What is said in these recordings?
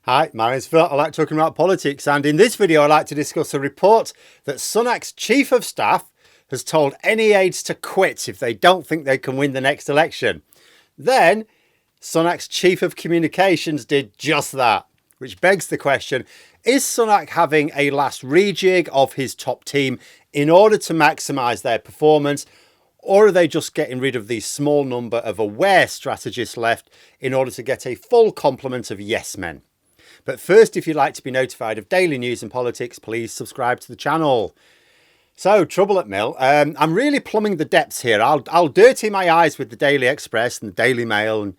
Hi, my name's Phil. I like talking about politics, and in this video, I'd like to discuss a report that Sunak's Chief of Staff has told any aides to quit if they don't think they can win the next election. Then, Sunak's Chief of Communications did just that, which begs the question, is Sunak having a last rejig of his top team in order to maximise their performance, or are they just getting rid of the small number of aware strategists left in order to get a full complement of yes men? But first, if you'd like to be notified of daily news and politics, please subscribe to the channel. So, trouble at Mill. I'm really plumbing the depths here. I'll dirty my eyes with the Daily Express and the Daily Mail and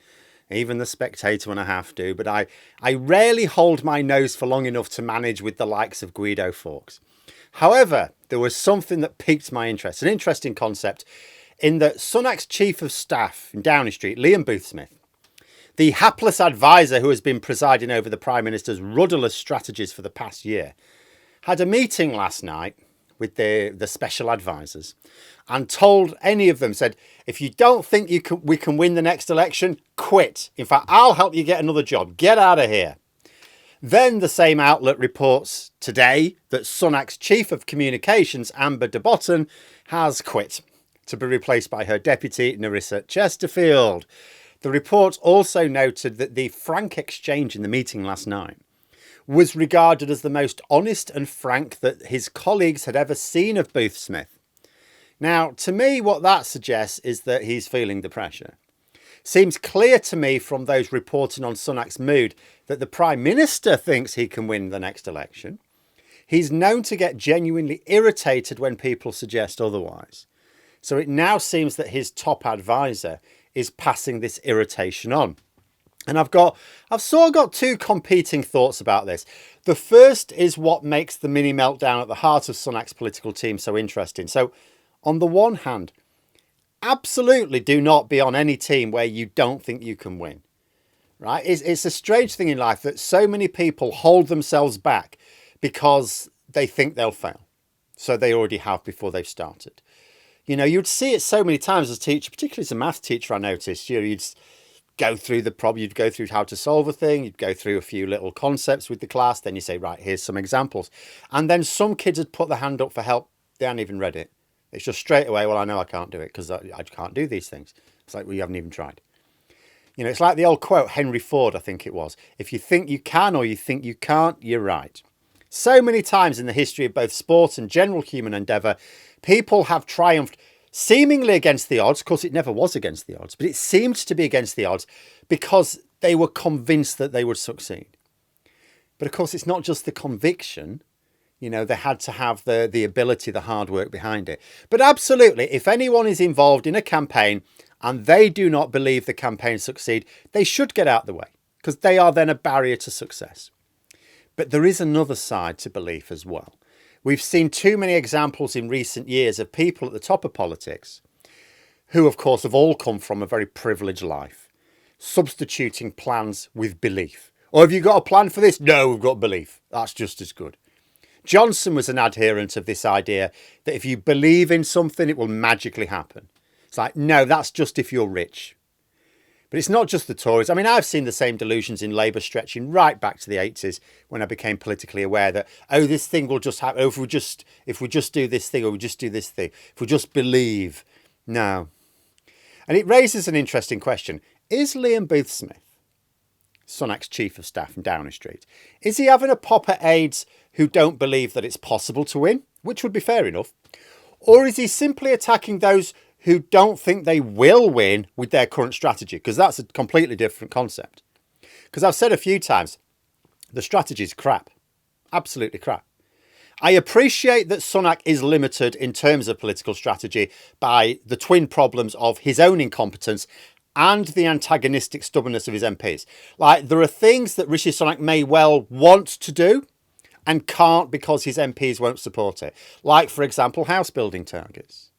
even the Spectator when I have to. But I rarely hold my nose for long enough to manage with the likes of Guido Fawkes. However, there was something that piqued my interest, an interesting concept, in that Sunak's Chief of Staff in Downing Street, Liam Boothsmith, the hapless advisor who has been presiding over the Prime Minister's rudderless strategies for the past year, had a meeting last night with the special advisors and told any of them, said, if you don't think we can win the next election, quit. In fact, I'll help you get another job. Get out of here. Then the same outlet reports today that Sunak's Chief of Communications, Amber de Botton, has quit to be replaced by her deputy, Narissa Chesterfield. The report also noted that the frank exchange in the meeting last night was regarded as the most honest and frank that his colleagues had ever seen of Boothsmith. Now, to me, what that suggests is that he's feeling the pressure. Seems clear to me from those reporting on Sunak's mood that the Prime Minister thinks he can win the next election. He's known to get genuinely irritated when people suggest otherwise. So it now seems that his top advisor is passing this irritation on. And I've sort of got two competing thoughts about this. The first is what makes the mini meltdown at the heart of Sunak's political team so interesting. So on the one hand, absolutely do not be on any team where you don't think you can win. Right? It's a strange thing in life that so many people hold themselves back because they think they'll fail. So they already have before they've started. You know, you'd see it so many times as a teacher, particularly as a math teacher, I noticed. You know, you'd go through the problem, you'd go through how to solve a thing, you'd go through a few little concepts with the class, then you say, right, here's some examples. And then some kids had put their hand up for help. They hadn't even read it. It's just straight away, well, I know I can't do it because I can't do these things. It's like, well, you haven't even tried. You know, it's like the old quote, Henry Ford, I think it was. If you think you can or you think you can't, you're right. So many times in the history of both sport and general human endeavour, people have triumphed seemingly against the odds. Of course, it never was against the odds, but it seemed to be against the odds because they were convinced that they would succeed. But of course, it's not just the conviction. You know, they had to have the ability, the hard work behind it. But absolutely, if anyone is involved in a campaign and they do not believe the campaign succeed, they should get out of the way because they are then a barrier to success. But there is another side to belief as well. We've seen too many examples in recent years of people at the top of politics who, of course, have all come from a very privileged life, substituting plans with belief. Or have you got a plan for this? No, we've got belief. That's just as good. Johnson was an adherent of this idea that if you believe in something, it will magically happen. It's like, no, that's just if you're rich. But it's not just the Tories. I mean, I've seen the same delusions in Labour stretching right back to the 80s when I became politically aware that, oh, this thing will just happen. Oh, if we just do this thing or we just do this thing, if we just believe. No. And it raises an interesting question. Is Liam Boothsmith, Sunak's Chief of Staff in Downing Street, is he having a pop at aides who don't believe that it's possible to win, which would be fair enough? Or is he simply attacking those who don't think they will win with their current strategy? Because that's a completely different concept. Because I've said a few times, the strategy is crap. Absolutely crap. I appreciate that Sunak is limited in terms of political strategy by the twin problems of his own incompetence and the antagonistic stubbornness of his MPs. Like, there are things that Rishi Sunak may well want to do and can't because his MPs won't support it. Like, for example, house building targets.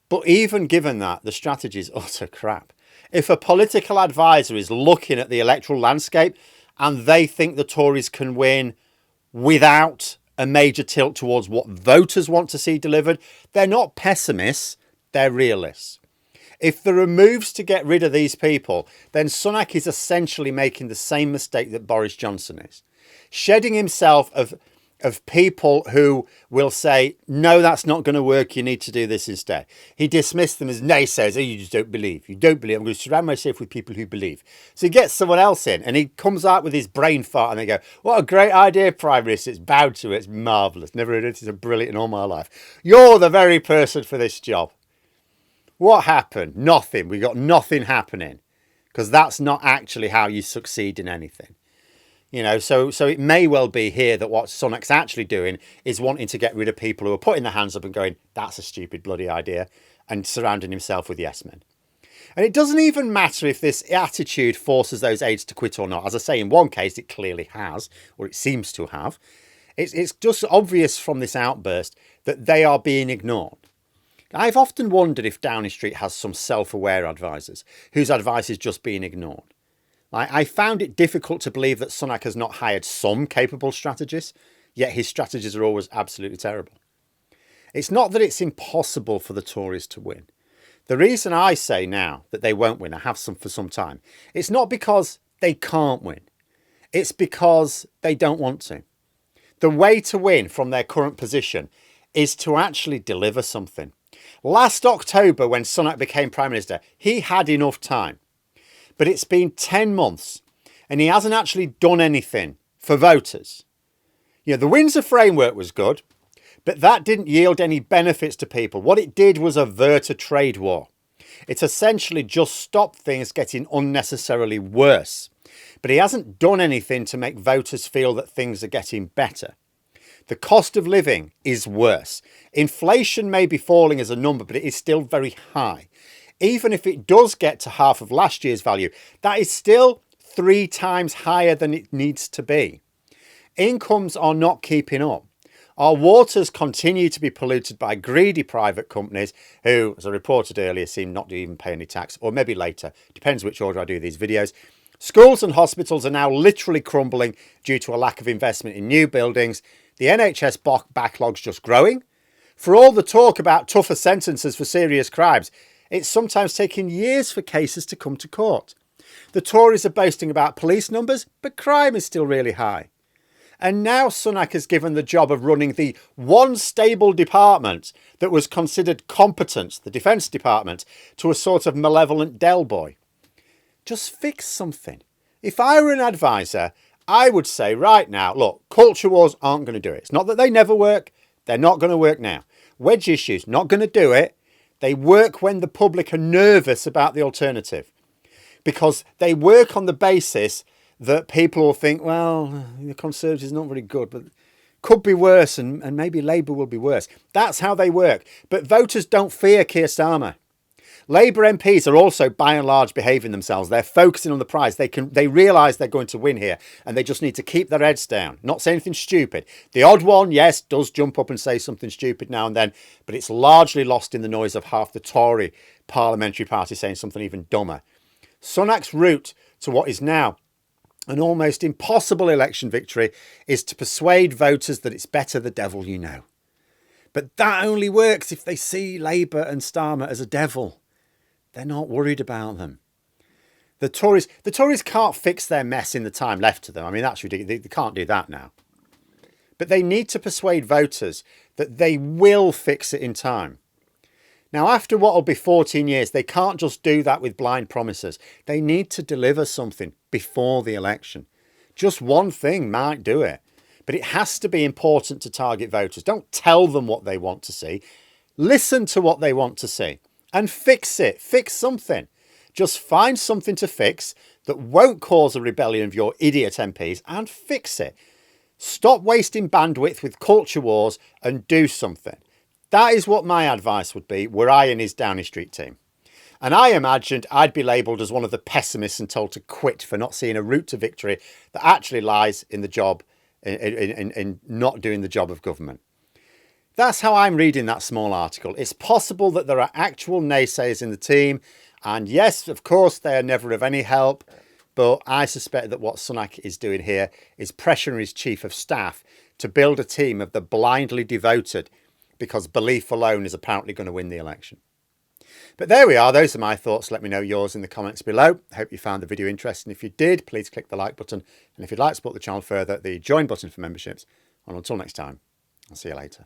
But even given that, the strategy is utter crap. If a political advisor is looking at the electoral landscape and they think the Tories can win without a major tilt towards what voters want to see delivered, they're not pessimists, they're realists. If there are moves to get rid of these people, then Sunak is essentially making the same mistake that Boris Johnson is. Shedding himself of people who will say, no, that's not going to work. You need to do this instead. He dismissed them as naysayers. Oh, you just don't believe. You don't believe. I'm going to surround myself with people who believe. So he gets someone else in and he comes out with his brain fart and they go, what a great idea, Prime Minister. It's bowed to it. It's marvellous. Never heard it. It's brilliant in all my life. You're the very person for this job. What happened? Nothing. We got nothing happening because that's not actually how you succeed in anything. You know, so it may well be here that what Sunak's actually doing is wanting to get rid of people who are putting their hands up and going, that's a stupid bloody idea, and surrounding himself with yes men. And it doesn't even matter if this attitude forces those aides to quit or not. As I say, in one case, it clearly has, or it seems to have. It's just obvious from this outburst that they are being ignored. I've often wondered if Downing Street has some self-aware advisors whose advice is just being ignored. I found it difficult to believe that Sunak has not hired some capable strategists, yet his strategies are always absolutely terrible. It's not that it's impossible for the Tories to win. The reason I say now that they won't win, I have some for some time, it's not because they can't win. It's because they don't want to. The way to win from their current position is to actually deliver something. Last October, when Sunak became Prime Minister, he had enough time. But it's been 10 months and he hasn't actually done anything for voters. You know, the Windsor framework was good, but that didn't yield any benefits to people. What it did was avert a trade war. It essentially just stopped things getting unnecessarily worse. But he hasn't done anything to make voters feel that things are getting better. The cost of living is worse. Inflation may be falling as a number, but it is still very high. Even if it does get to half of last year's value, that is still 3 times higher than it needs to be. Incomes are not keeping up. Our waters continue to be polluted by greedy private companies who, as I reported earlier, seem not to even pay any tax, or maybe later, depends which order I do these videos. Schools and hospitals are now literally crumbling due to a lack of investment in new buildings. The NHS backlog's just growing. For all the talk about tougher sentences for serious crimes, it's sometimes taking years for cases to come to court. The Tories are boasting about police numbers, but crime is still really high. And now Sunak has given the job of running the one stable department that was considered competent, the Defence Department, to a sort of malevolent Del boy. Just fix something. If I were an advisor, I would say right now, look, culture wars aren't going to do it. It's not that they never work. They're not going to work now. Wedge issues, not going to do it. They work when the public are nervous about the alternative. Because they work on the basis that people will think, well, the Conservatives are not very good, but could be worse and maybe Labour will be worse. That's how they work. But voters don't fear Keir Starmer. Labour MPs are also by and large behaving themselves. They're focusing on the prize. They realise they're going to win here and they just need to keep their heads down, not say anything stupid. The odd one, yes, does jump up and say something stupid now and then, but it's largely lost in the noise of half the Tory parliamentary party saying something even dumber. Sunak's route to what is now an almost impossible election victory is to persuade voters that it's better the devil you know. But that only works if they see Labour and Starmer as a devil. They're not worried about them. The Tories can't fix their mess in the time left to them. I mean, that's ridiculous. They can't do that now. But they need to persuade voters that they will fix it in time. Now, after what will be 14 years, they can't just do that with blind promises. They need to deliver something before the election. Just one thing might do it. But it has to be important to target voters. Don't tell them what they want to see. Listen to what they want to see. And fix it. Fix something. Just find something to fix that won't cause a rebellion of your idiot MPs and fix it. Stop wasting bandwidth with culture wars and do something. That is what my advice would be were I in his Downing Street team. And I imagined I'd be labelled as one of the pessimists and told to quit for not seeing a route to victory that actually lies in the job, in not doing the job of government. That's how I'm reading that small article. It's possible that there are actual naysayers in the team. And yes, of course, they are never of any help. But I suspect that what Sunak is doing here is pressuring his chief of staff to build a team of the blindly devoted because belief alone is apparently going to win the election. But there we are. Those are my thoughts. Let me know yours in the comments below. I hope you found the video interesting. If you did, please click the like button. And if you'd like to support the channel further, the join button for memberships. And until next time, I'll see you later.